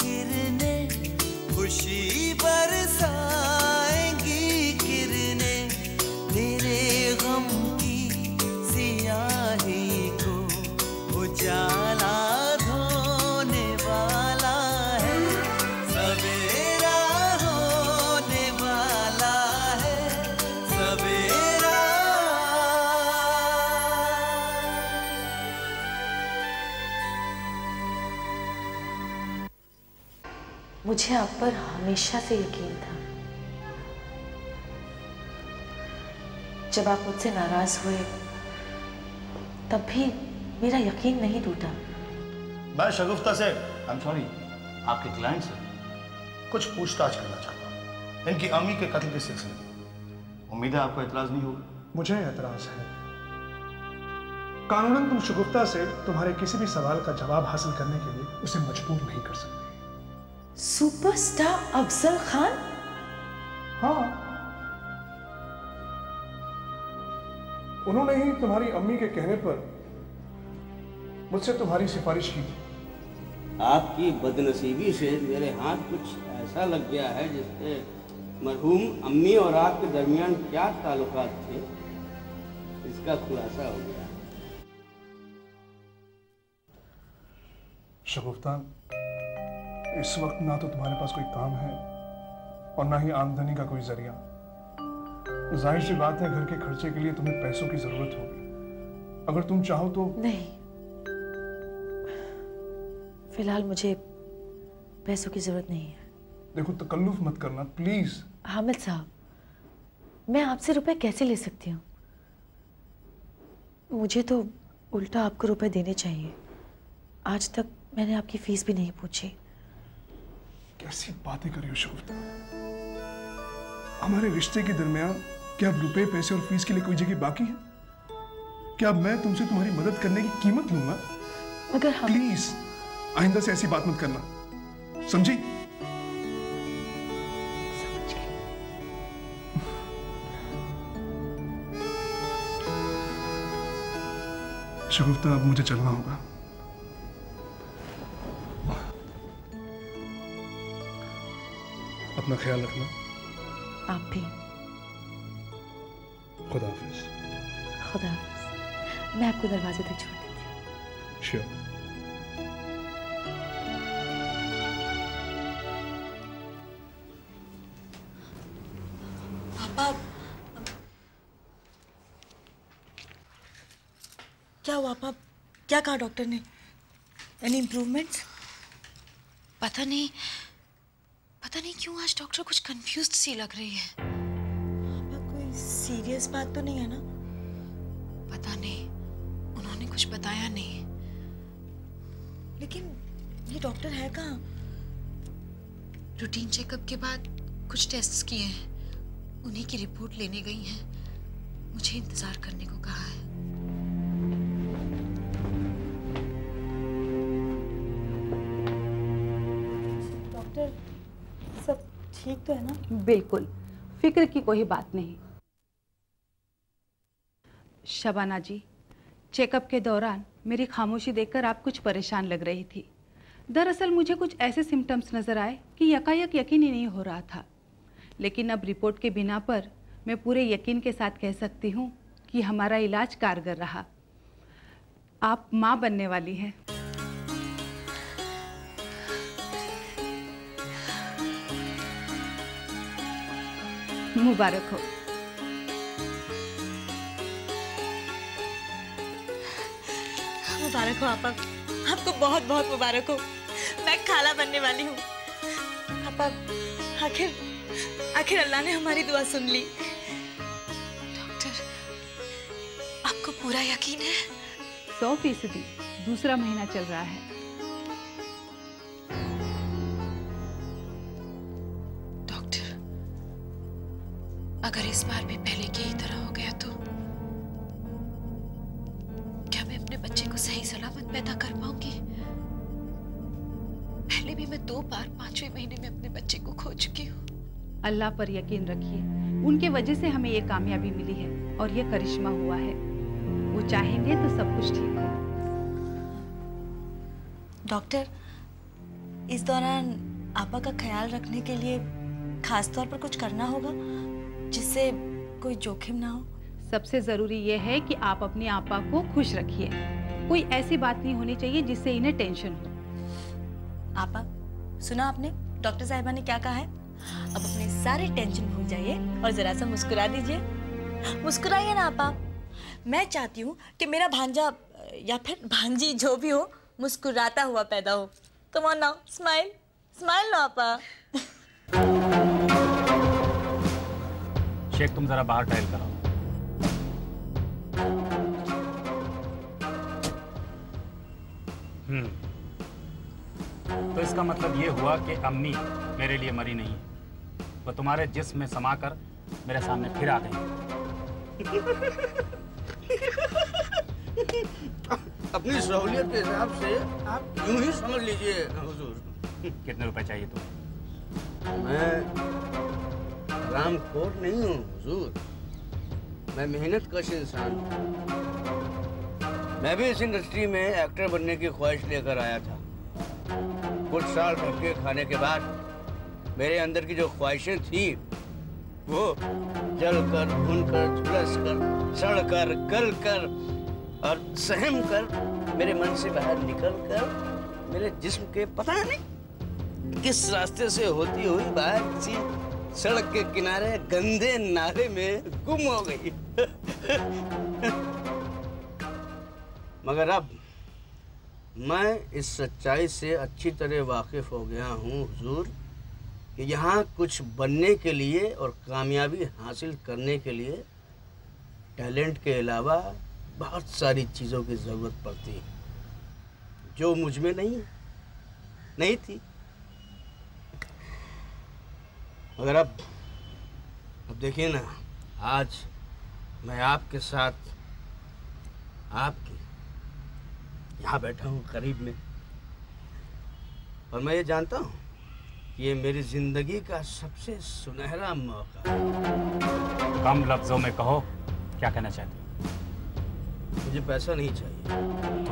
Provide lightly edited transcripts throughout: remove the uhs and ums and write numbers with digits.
किरणें, खुशी बरसाएंगी किरणें, तेरे गम की सियाही को उजाला धोने वाला है, सवेरा होने वाला है, सवेरा। मुझे आप पर हमेशा से यकीन था। जब आप मुझसे नाराज हुए तब भी मेरा यकीन नहीं टूटा। मैं शगुफ्ता से आपके क्लाइंट से कुछ पूछताछ करना चाहता हूँ, इनकी अम्मी के कत्ल के सिलसिले में। उम्मीद है आपको एतराज नहीं होगा। मुझे एतराज है। कानूनन तुम शगुफ्ता से तुम्हारे किसी भी सवाल का जवाब हासिल करने के लिए उसे मजबूर नहीं कर सकते। सुपरस्टार अफजल खान? हाँ, उन्होंने ही तुम्हारी अम्मी के कहने पर मुझसे तुम्हारी सिफारिश की थी। आपकी बदनसीबी से मेरे हाथ कुछ ऐसा लग गया है जिससे मरहूम अम्मी और आपके दरमियान क्या ताल्लुकात थे, इसका खुलासा हो गया। शगुफ्ता, इस वक्त ना तो तुम्हारे पास कोई काम है और ना ही आमदनी का कोई जरिया। जाहिर सी बात है, घर के खर्चे के लिए तुम्हें पैसों की जरूरत होगी। अगर तुम चाहो तो। नहीं, फिलहाल मुझे पैसों की जरूरत नहीं है। देखो, तकल्लुफ मत करना प्लीज। हामिद साहब, मैं आपसे रुपए कैसे ले सकती हूँ? मुझे तो उल्टा आपको रुपए देने चाहिए। आज तक मैंने आपकी फीस भी नहीं पूछी। कैसी बातें कर रही हो शगुफ्ता? हमारे रिश्ते के दरमियान क्या अब रुपए, पैसे और फीस के लिए कोई जगह बाकी है? क्या मैं तुमसे तुम्हारी मदद करने की कीमत लूंगा? मगर हम... प्लीज आइंदा से ऐसी बात मत करना, समझी? समझ गई। शगुफ्ता, अब मुझे चलना होगा। अपना ख्याल रखना। आप भी। खुदा हाफिज। खुदा हाफिज। मैं आपको दरवाजे तक छोड़ देती हूँ। श्योर। पापा, क्या हुआ पापा? क्या कहा डॉक्टर ने? Any improvements? पता नहीं क्यों आज डॉक्टर कुछ कंफ्यूज्ड सी लग रही है। पापा, कोई सीरियस बात तो नहीं है ना? पता नहीं, उन्होंने कुछ बताया नहीं। लेकिन ये डॉक्टर है कहाँ? रूटीन चेकअप के बाद कुछ टेस्ट्स किए हैं, उन्हीं की रिपोर्ट लेने गई हैं। मुझे इंतजार करने को कहा है। डॉक्टर, सब ठीक तो है ना? बिल्कुल, फिक्र की कोई बात नहीं। शबाना जी, चेकअप के दौरान मेरी खामोशी देखकर आप कुछ परेशान लग रही थी। दरअसल मुझे कुछ ऐसे सिम्टम्स नजर आए कि यकायक यकीन ही नहीं हो रहा था। लेकिन अब रिपोर्ट के बिना पर मैं पूरे यकीन के साथ कह सकती हूँ कि हमारा इलाज कारगर रहा। आप माँ बनने वाली हैं। मुबारक हो। मुबारक हो आपा, आपको बहुत बहुत मुबारक हो। मैं खाला बनने वाली हूँ। आपा, आखिर अल्लाह ने हमारी दुआ सुन ली। डॉक्टर, आपको पूरा यकीन है? 100%। दूसरा महीना चल रहा है। डॉक्टर, अगर इस बार भी पहले की ही तरह हो गया तो क्या मैं अपने बच्चे को सही सलामत पैदा कर पाऊंगी? पहले भी मैं 2 बार 5वें महीने में अपने बच्चे को खो चुकी हूँ। अल्लाह पर यकीन रखिए, उनके वजह से हमें ये कामयाबी मिली है और ये करिश्मा हुआ है। वो चाहेंगे तो सब कुछ ठीक हो। डॉक्टर, इस दौरान आपा का ख्याल रखने के लिए खास तौर पर कुछ करना होगा जिससे कोई जोखिम ना हो। सबसे जरूरी ये है कि आप अपनी आपा को खुश रखिए। कोई ऐसी बात नहीं होनी चाहिए जिससे इन्हें टेंशन हो। आपा, सुना आपने डॉक्टर साहिबा ने क्या कहा है? अब अपने सारे टेंशन भूल जाइए और जरा सा मुस्कुरा दीजिए। मुस्कुराइए ना आपा। मैं चाहती हूँ कि मेरा भांजा या फिर भांजी जो भी हो मुस्कुराता हुआ पैदा हो। Come on now, smile smile ना आपा। शेख, तुम जरा बाहर टहल कर आओ। तो इसका मतलब ये हुआ कि अम्मी मेरे लिए मरी नहीं है, वो तुम्हारे जिस्म में समाकर मेरे सामने फिर आ गई। अपनी सहूलियत के हिसाब से आप यूं ही समझ लीजिए हुजूर। कितने रुपए चाहिए तुम्हें? मैं हरामखोर नहीं हूँ हुजूर, मैं मेहनत कश इंसान हूँ। मैं भी इस इंडस्ट्री में एक्टर बनने की ख्वाहिश लेकर आया था। कुछ साल धक्के खाने के बाद मेरे अंदर की जो ख्वाहिशें थी वो जल कर, भून कर, झुलस कर, सड़ कर, गल कर और सहम कर मेरे मन से बाहर निकल कर मेरे जिस्म के पता नहीं किस रास्ते से होती हुई बाहर किसी सड़क के किनारे गंदे नाले में गुम हो गई। मगर अब मैं इस सच्चाई से अच्छी तरह वाकिफ हो गया हूँ हुजूर कि यहाँ कुछ बनने के लिए और कामयाबी हासिल करने के लिए टैलेंट के अलावा बहुत सारी चीज़ों की ज़रूरत पड़ती है जो मुझ में नहीं थी। मगर अब देखिए ना, आज मैं आपके साथ आपके यहाँ बैठा हूँ करीब में, और मैं ये जानता हूँ कि ये मेरी जिंदगी का सबसे सुनहरा मौका है। कम लफ्जों में कहो, क्या कहना चाहते हो? मुझे पैसा नहीं चाहिए,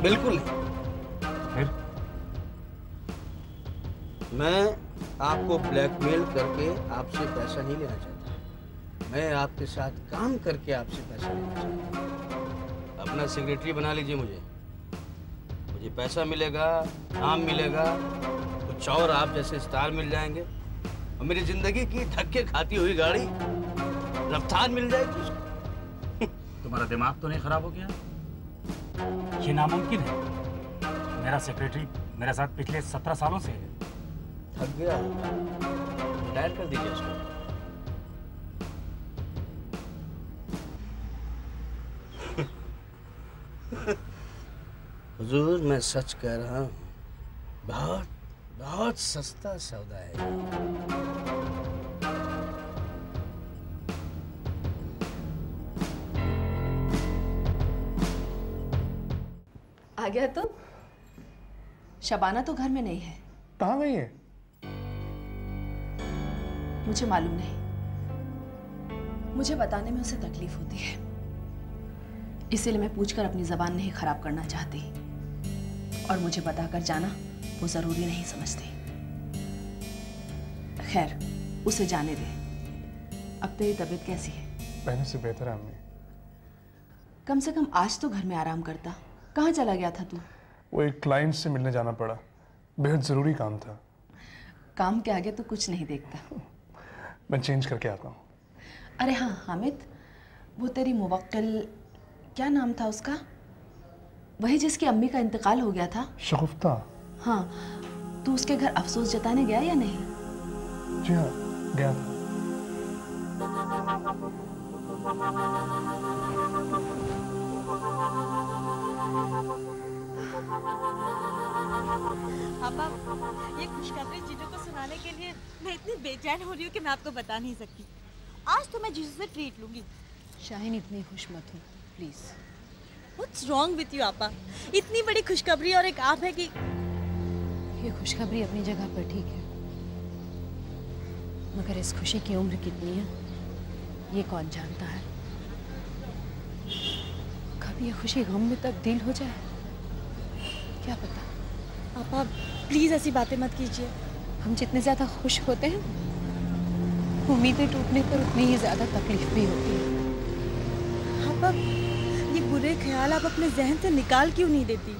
बिल्कुल नहीं। फिर? मैं आपको ब्लैकमेल करके आपसे पैसा नहीं लेना चाहता, मैं आपके साथ काम करके आपसे पैसा लेना चाहता हूँ। अपना सेक्रेटरी बना लीजिए मुझे पैसा मिलेगा, नाम मिलेगा, कुछ और आप जैसे स्टार मिल जाएंगे और मेरी जिंदगी की धक्के खाती हुई गाड़ी रफ्तार मिल जाएगी उसको। तुम्हारा दिमाग तो नहीं खराब हो गया? ये नामुमकिन है। मेरा सेक्रेटरी मेरे साथ पिछले 17 सालों से है। थक गया होगा, रिटायर कर दीजिए उसको। हुजूर, मैं सच कह रहा हूँ, बहुत बहुत सस्ता सौदा है। आ गया तुम? शबाना तो घर में नहीं है। कहाँ गई है? मुझे मालूम नहीं, मुझे बताने में उसे तकलीफ होती है, इसीलिए मैं पूछकर अपनी जबान नहीं खराब करना चाहती, और मुझे बताकर जाना वो जरूरी नहीं समझती। खैर, उसे जाने दे। अब तेरी तबीयत कैसी है? पहले से बेहतर है अम्मी। कम से कम आज तो घर में आराम करता। कहाँ चला गया था तू? वो एक क्लाइंट से मिलने जाना पड़ा, बेहद ज़रूरी काम था। काम के आगे तो कुछ नहीं देखता। मैं चेंज करके आता हूँ। अरे हाँ हामिद, वो तेरी मुवक्किल, क्या नाम था उसका? वही जिसकी अम्मी का इंतकाल हो गया था। शगुफ्ता। हाँ, तू उसके घर अफसोस जताने गया या नहीं? जी हाँ, गया था। पापा, ये खुशखबरी जीजू को सुनाने के लिए मैं इतनी बेचैन हो रही हूँ कि मैं आपको बता नहीं सकती। आज तो मैं जीजू से ट्रीट लूंगी। शाहीन, इतनी खुश मत हो please. What's wrong with you, आपा? इतनी बड़ी खुशखबरी और एक आप है कि ये खुशखबरी अपनी जगह पर ठीक है, मगर इस खुशी की उम्र कितनी है ये कौन जानता है। कभी ये खुशी गम में तब्दील हो जाए, क्या पता। आपा, प्लीज ऐसी बातें मत कीजिए। हम जितने ज्यादा खुश होते हैं, उम्मीदें टूटने पर उतनी ही ज्यादा तकलीफ भी होती है। आप ये बुरे ख्याल आप अपने जहन से निकाल क्यों नहीं देती?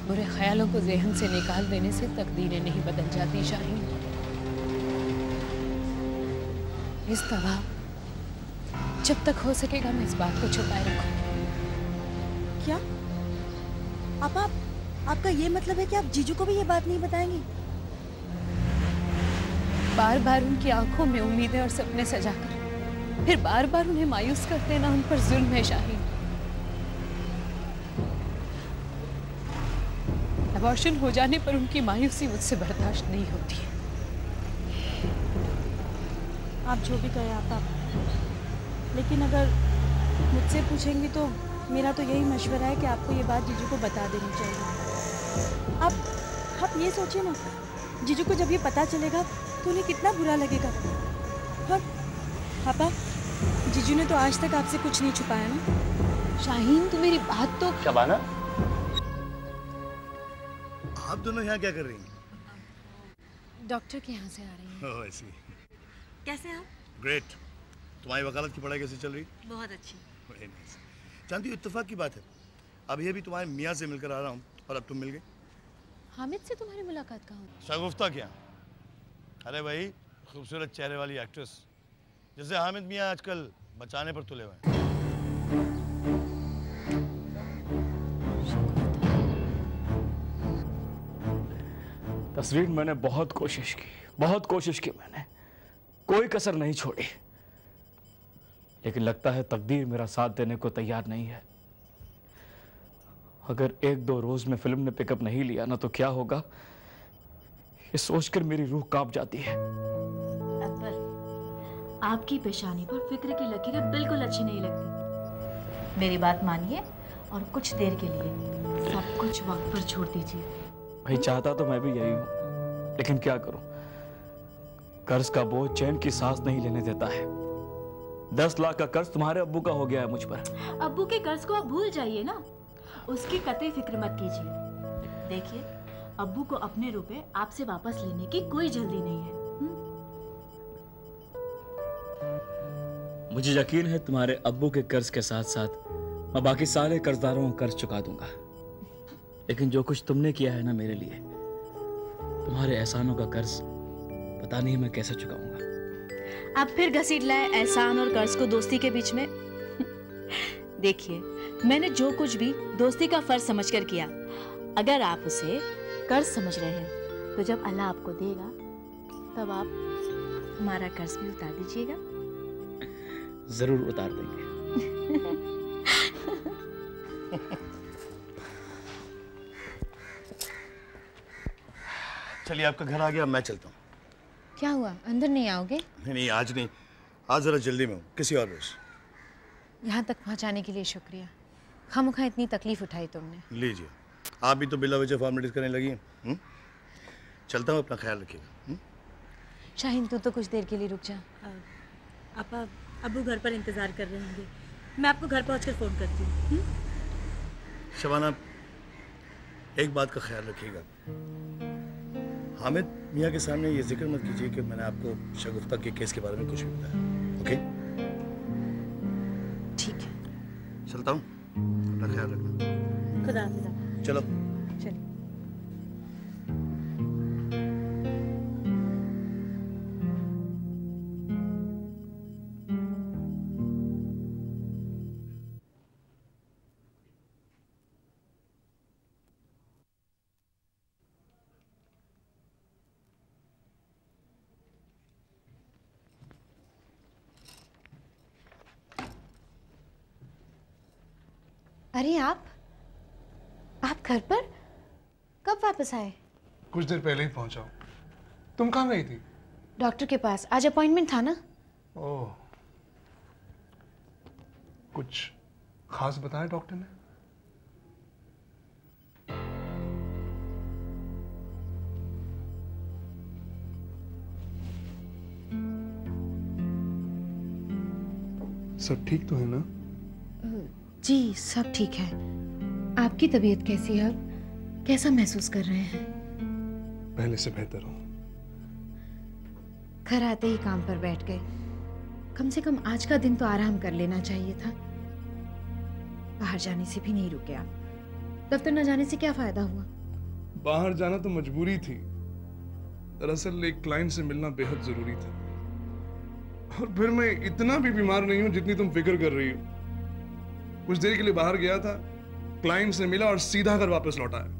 बुरे ख्यालों को जहन से निकाल देने से तकदीरें नहीं बदल जाती शाहीन। इस तरह जब तक हो सकेगा मैं इस बात को छुपाए रखूंगी। क्या आपका ये मतलब है कि आप जीजू को भी ये बात नहीं बताएंगी? बार बार उनकी आंखों में उम्मीदें और सपने सजाकर फिर बार बार उन्हें मायूस कर देना उन पर जुल्म है शाहीन। अबॉर्शन हो जाने पर उनकी मायूसी मुझसे बर्दाश्त नहीं होती है। आप जो भी कहें आप, लेकिन अगर मुझसे पूछेंगी तो मेरा तो यही मशवरा है कि आपको ये बात जीजू को बता देनी चाहिए। आप ये सोचिए ना, जीजू को जब ये पता चलेगा तो उन्हें कितना बुरा लगेगा। और पापा, जीजू ने तो आज तक आपसे कुछ नहीं छुपाया ना। शाहीन तो मेरी बात तो। शबाना, आप दोनों यहाँ क्या कर रही हैं? डॉक्टर के यहाँ से आ रही हैं। ओह ऐसी। कैसे आप? ग्रेट। तुम्हारी वकालत की पढ़ाई कैसे चल रही? बहुत अच्छी। Very nice. जानती हो, इत्तेफाक की बात है, अभी अभी तुम्हारे मियाँ से मिलकर आ रहा हूँ और अब तुम मिल गए। हामिद से तुम्हारी मुलाकात कहाँ हुई? शगुफ्ता क्या? अरे भाई, खूबसूरत चेहरे वाली एक्ट्रेस जैसे हामिद मियाँ आजकल बचाने पर तुले हुए हैं। तस्रीन, मैंने बहुत कोशिश की मैंने, कोई कसर नहीं छोड़ी, लेकिन लगता है तकदीर मेरा साथ देने को तैयार नहीं है। अगर 1-2 रोज में फिल्म ने पिकअप नहीं लिया ना तो क्या होगा, ये सोचकर मेरी रूह कांप जाती है। अकबर, आपकी पेशानी पर फिक्र की लकीरें बिल्कुल अच्छी नहीं लगती। मेरी बात मानिए और कुछ देर के लिए सब कुछ वक्त पर छोड़ दीजिए। भाई, चाहता तो मैं भी यही हूं, लेकिन क्या करूं, कर्ज का बोझ चैन की सांस नहीं लेने देता है। 10 लाख का कर्ज तुम्हारे अब्बू का हो गया है मुझ पर। अब्बू के कर्ज को आप भूल जाइए ना, उसकी कतई फिक्र मत कीजिए। देखिए, अब्बू को अपने रुपए आपसे वापस लेने की कोई जल्दी नहीं है। मुझे यकीन है तुम्हारे अब्बू के कर्ज के साथ साथ मैं बाकी सारे कर्जदारों का कर्ज चुका दूंगा, लेकिन जो कुछ तुमने किया है ना मेरे लिए, तुम्हारे एहसानों का कर्ज पता नहीं मैं कैसे चुकाऊंगा। आप फिर घसीट लाए एहसान और कर्ज को दोस्ती के बीच में। देखिए, मैंने जो कुछ भी दोस्ती का फर्ज समझकर किया, अगर आप उसे कर्ज समझ रहे हैं तो जब अल्लाह आपको देगा तब आप हमारा कर्ज भी उतार दीजिएगा। जरूर उतार देंगे। चलिए, आपका घर आ गया, मैं चलता हूँ। क्या हुआ, अंदर नहीं आओगे? नहीं, आज नहीं, आज जरा जल्दी में हूँ, किसी और रोज। यहाँ तक पहुँचाने के लिए शुक्रिया। खामखा इतनी तकलीफ उठाई तुमने। लीजिए, आप भी तो बिला वजह फॉर्मेलिटीज करने लगी हैं। चलता हूँ, अपना ख्याल रखिएगा। शाहीन, तू तो कुछ देर के लिए रुक जा। आपा, अब्बू घर पर इंतजार कर रहे होंगे, मैं आपको घर पहुंचकर फोन करती हूँ। शबाना, एक बात का ख्याल रखिएगा, हामिद मियाँ के सामने ये जिक्र मत कीजिए कि मैंने आपको शगुफ्ता के केस के बारे में कुछ भी बताया। ओके? ठीक है, चलता हूँ, अपना ख्याल रखना। खुदा हाफिज़। चलो। चलिए। अरे आप घर पर कब वापस आए? कुछ देर पहले ही पहुंचा हूं। तुम कहाँ गई थी? डॉक्टर के पास, आज अपॉइंटमेंट था ना। ओह, कुछ खास बताया डॉक्टर ने? सब ठीक तो है ना? जी, सब ठीक है। आपकी तबीयत कैसी है अब? कैसा महसूस कर रहे हैं? पहले से बेहतर हूं। घर आते ही काम पर बैठ गए। कम से कम आज का दिन तो आराम कर लेना चाहिए था। बाहर जाने से भी नहीं रुके आप। दफ्तर न जाने से क्या फायदा हुआ? बाहर जाना तो मजबूरी थी। दरअसल एक क्लाइंट से मिलना बेहद जरूरी था। और फिर मैं इतना भी बीमार नहीं हूं जितनी तुम फिक्र कर रही हो। कुछ देर के लिए बाहर गया था, क्लाइंट से मिला और सीधा घर वापस लौटा है।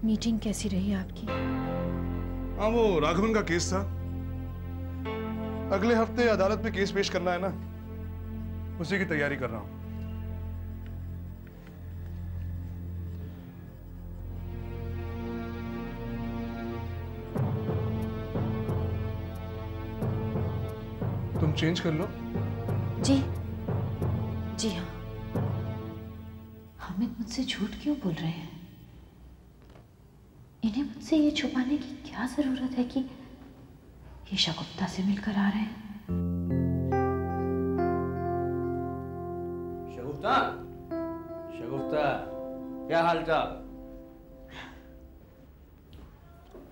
मीटिंग कैसी रही आपकी? हाँ, वो राघवन का केस था। अगले हफ्ते अदालत में केस पेश करना है ना, उसी की तैयारी कर रहा हूं। तुम चेंज कर लो। जी जी हाँ। हामिद मुझसे झूठ क्यों बोल रहे हैं? इन्हें मुझसे ये छुपाने की क्या जरूरत है कि ये शगुफ्ता से मिलकर आ रहे हैं? शगुफ्ता, शगुफ्ता, क्या हाल चाल?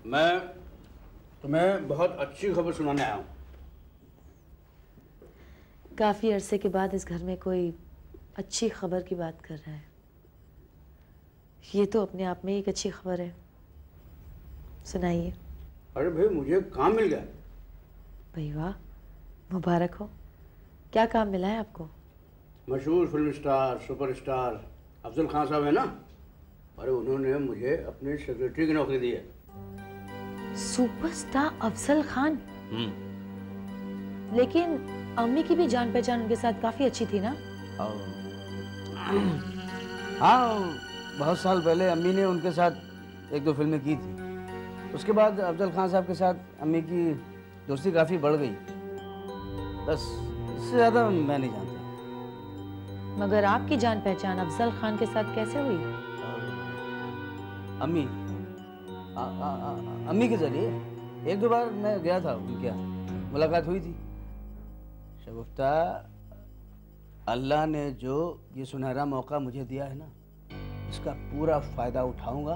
मैं तुम्हें बहुत अच्छी खबर सुनाने आया हूँ। काफी अरसे के बाद इस घर में कोई अच्छी खबर की बात कर रहा है। ये तो अपने आप में एक अच्छी खबर है। सुनाइए। अरे भाई, मुझे काम मिल गया। भाई वाह, मुबारक हो। क्या काम मिला है आपको? मशहूर film star, superstar Afzal Khan साहब है ना, अरे उन्होंने मुझे अपनी सेक्रेटरी की नौकरी दी है। सुपरस्टार अफजल खान? लेकिन अम्मी की भी जान पहचान उनके साथ काफी अच्छी थी ना? हाँ, बहुत साल पहले अम्मी ने उनके साथ एक दो फिल्में की थी। उसके बाद अफजल खान साहब के साथ अम्मी की दोस्ती काफी बढ़ गई। बस इससे ज्यादा मैं नहीं जानता। मगर आपकी जान पहचान अफजल खान के साथ कैसे हुई? अम्मी अम्मी के जरिए एक दो बार मैं गया था, उनके यहाँ मुलाकात हुई थी। शगुफ्ता, अल्लाह ने जो ये सुनहरा मौका मुझे दिया है ना, इसका पूरा फायदा उठाऊंगा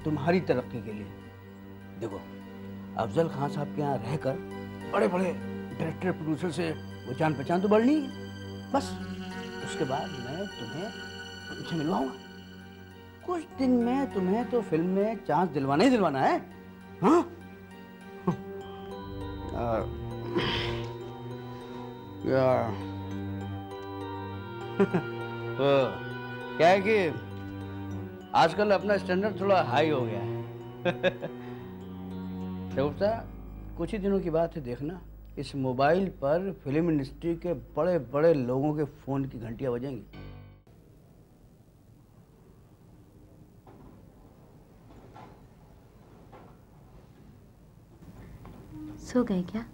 तुम्हारी तरक्की के लिए। देखो, अफजल खान साहब के यहाँ रहकर बड़े बड़े डायरेक्टर प्रोड्यूसर से वो जान पहचान तो बढ़नी है। बस उसके बाद मैं तुम्हें उनसे मिलवाऊंगा। कुछ दिन में तुम्हें तो फिल्म में चांस दिलवाना ही दिलवाना है। हाँ? क्या है कि आजकल अपना स्टैंडर्ड थोड़ा हाई हो गया है। शगुफ्ता, कुछ ही दिनों की बात है, देखना इस मोबाइल पर फिल्म इंडस्ट्री के बड़े बड़े लोगों के फोन की घंटियां बजेंगी। सो गए क्या?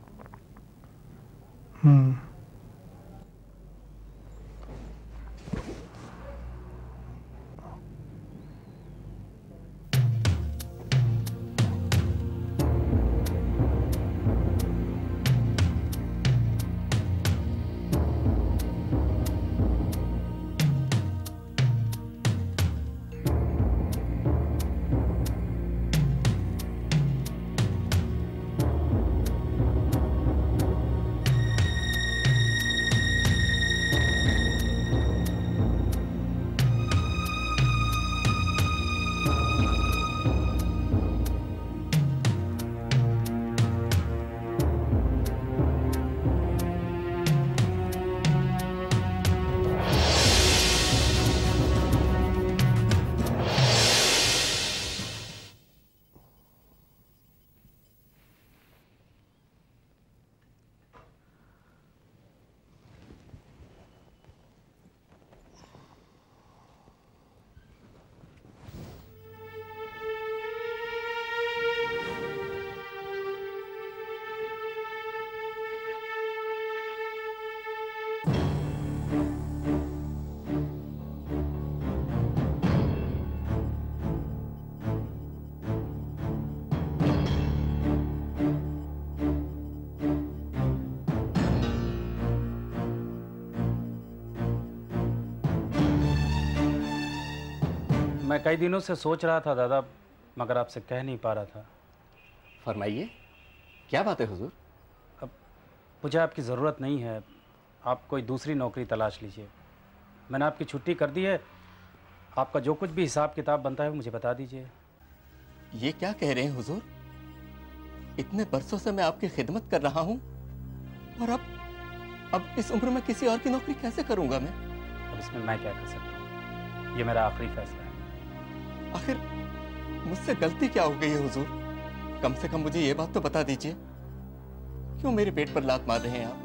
मैं कई दिनों से सोच रहा था दादा, मगर आपसे कह नहीं पा रहा था। फरमाइए, क्या बात है हुजूर? अब मुझे आपकी ज़रूरत नहीं है, आप कोई दूसरी नौकरी तलाश लीजिए। मैंने आपकी छुट्टी कर दी है, आपका जो कुछ भी हिसाब किताब बनता है मुझे बता दीजिए। ये क्या कह रहे हैं हुजूर? इतने बरसों से मैं आपकी खिदमत कर रहा हूँ और अब इस उम्र में किसी और की नौकरी कैसे करूंगा मैं? अब इसमें मैं क्या कर सकता हूँ, ये मेरा आखिरी फैसला है। आखिर मुझसे गलती क्या हो गई है हुजूर? कम से कम मुझे ये बात तो बता दीजिए, क्यों मेरे पेट पर लात मार रहे हैं आप?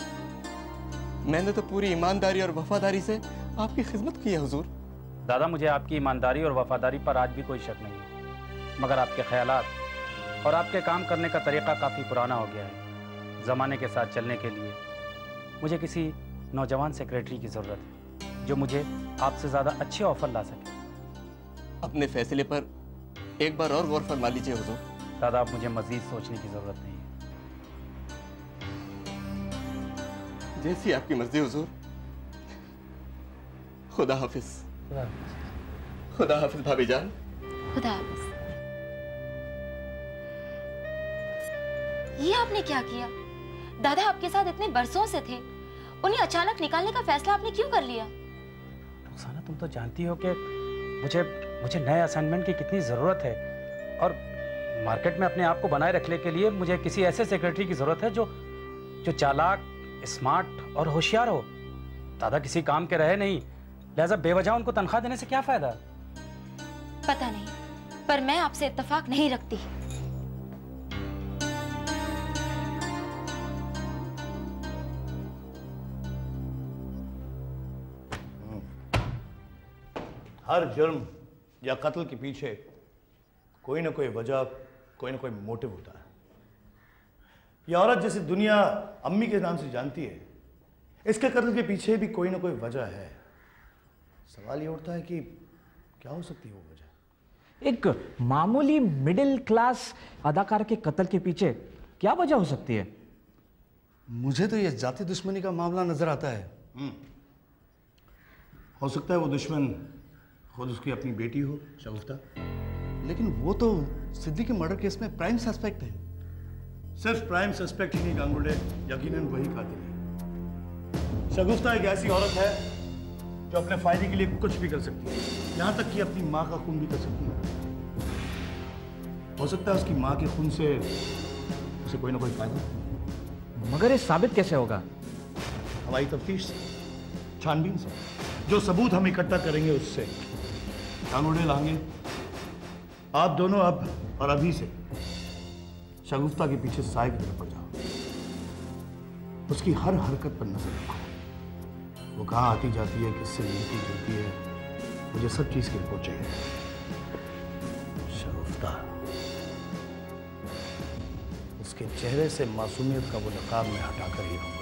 मैंने तो पूरी ईमानदारी और वफादारी से आपकी खिदमत की है हुजूर। दादा, मुझे आपकी ईमानदारी और वफादारी पर आज भी कोई शक नहीं है, मगर आपके ख्यालात और आपके काम करने का तरीका काफ़ी पुराना हो गया है। ज़माने के साथ चलने के लिए मुझे किसी नौजवान सेक्रेटरी की ज़रूरत है जो मुझे आपसे ज़्यादा अच्छे ऑफर ला सके। अपने फैसले पर एक बार और गौर फरमा लीजिए हुजूर। दादा, अब मुझे मज़ीद सोचने की ज़रूरत नहीं है। जैसी आपकी मर्जी हुजूर। खुदा हाफिज। खुदा हाफिज भाभी जान। खुदा हाफिज। ये आपने क्या किया? दादा आपके साथ इतने बरसों से थे, उन्हें अचानक निकालने का फैसला आपने क्यों कर लिया? रुखसाना, तुम तो जानती हो कि मुझे नए असाइनमेंट की कितनी ज़रूरत है, और मार्केट में अपने आप को बनाए रखने के लिए मुझे किसी ऐसे सेक्रेटरी की ज़रूरत है जो चालाक, स्मार्ट और होशियार हो। दादा किसी काम के रहे नहीं, लिहाजा बेवजह उनको तनख्वाह देने से क्या फ़ायदा? पता नहीं, पर मैं आपसे इत्तेफाक नहीं रखती। हर जुर्म या कत्ल के पीछे कोई ना कोई वजह, कोई ना कोई मोटिव होता है। ये औरत जिसे दुनिया अम्मी के नाम से जानती है, इसके कत्ल के पीछे भी कोई ना कोई वजह है। सवाल ये उठता है कि क्या हो सकती है वो वजह? एक मामूली मिडिल क्लास अदाकार के कत्ल के पीछे क्या वजह हो सकती है? मुझे तो ये जाति दुश्मनी का मामला नजर आता है। हो सकता है वो दुश्मन खुद उसकी अपनी बेटी हो, शगुफ्ता। लेकिन वो तो सिद्दीक के मर्डर केस में प्राइम सस्पेक्ट है। सिर्फ प्राइम सस्पेक्ट ही नहीं गांगुड़े, यकीनन वही कातिल है। शगुफ्ता एक ऐसी औरत है जो अपने फायदे के लिए कुछ भी कर सकती है, यहां तक कि अपनी मां का खून भी कर सकती है। हो सकता है उसकी मां के खून से उसे कोई ना कोई फायदा। मगर ये साबित कैसे होगा? हमारी तफ्तीश से, छानबीन से, जो सबूत हम इकट्ठा करेंगे उससे। गांगुड़े लांगे, आप दोनों अब और अभी से शगुफ्ता के पीछे साए की तरफ पड़ जाओ। उसकी हर हरकत पर नजर रखो, वो कहाँ आती जाती है, किससे मिलती जुलती है। मुझे सब चीज की रिपोर्ट चाहिए। शगुफ्ता, उसके चेहरे से मासूमियत का वो नकाब मैं हटाकर ही रहूंगा।